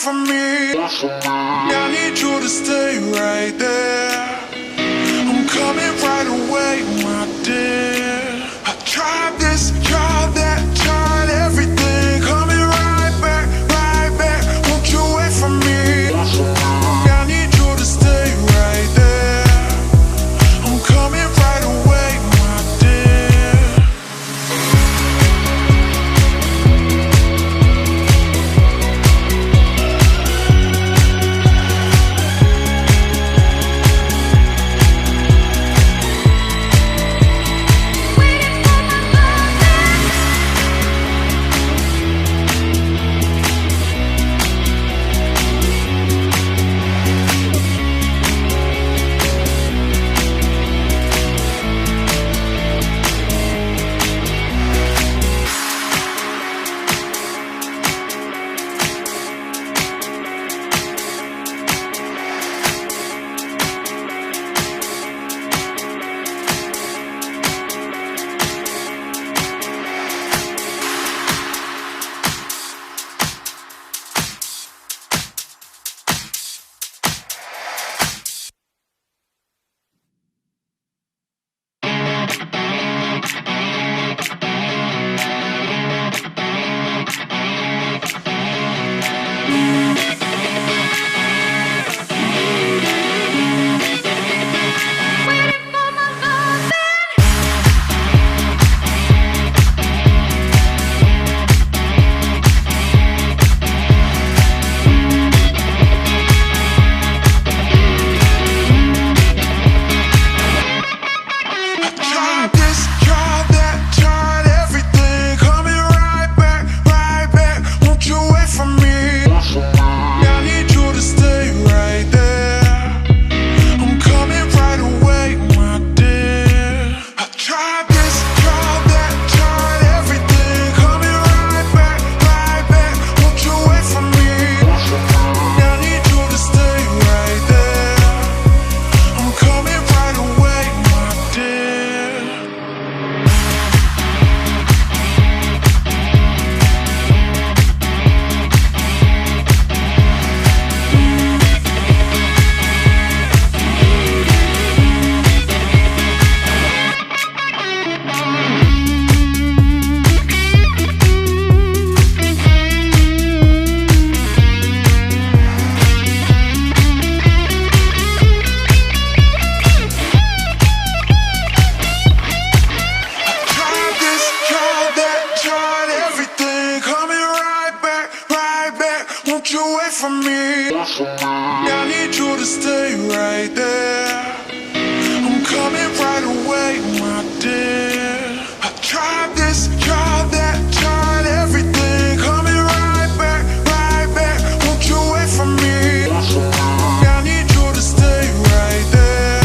from me. I need you to stay right there. I'm coming right away, my dear. I tried this, tried that, tried everything. Coming right back, right back. Won't you wait for me? I need you to stay right there. I'm coming right away, my dear. Won't you wait for me? I need you to stay right there. I'm coming right away, my dear. I tried this, tried that, tried everything. Coming right back, right back. Won't you wait for me? I need you to stay right there.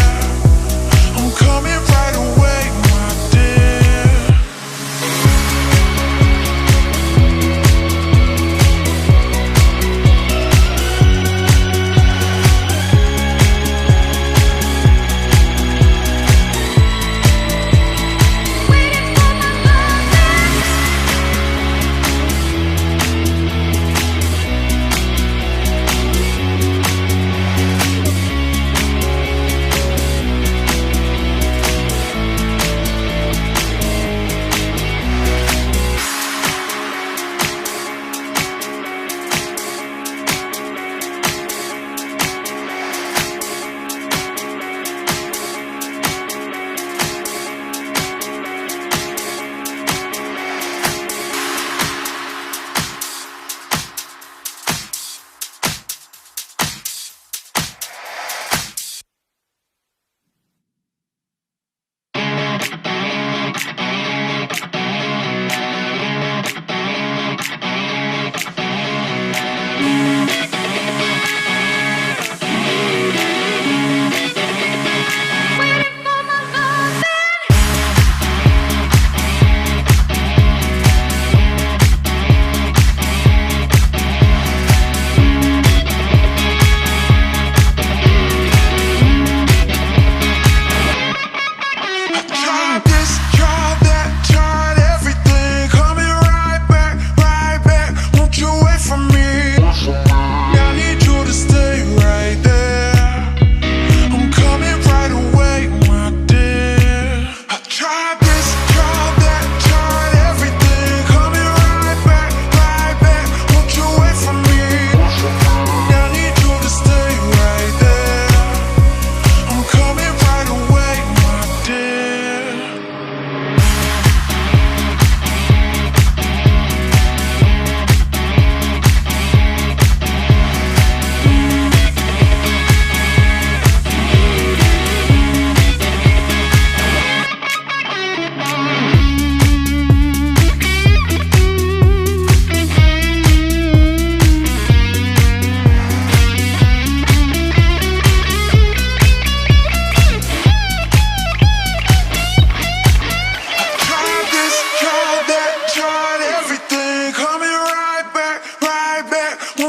I'm coming right away, my dear. Waiting for my love.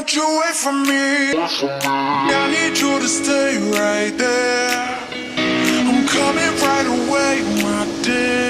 won't you wait for me? I need you to stay right there. I'm coming right away, my dear.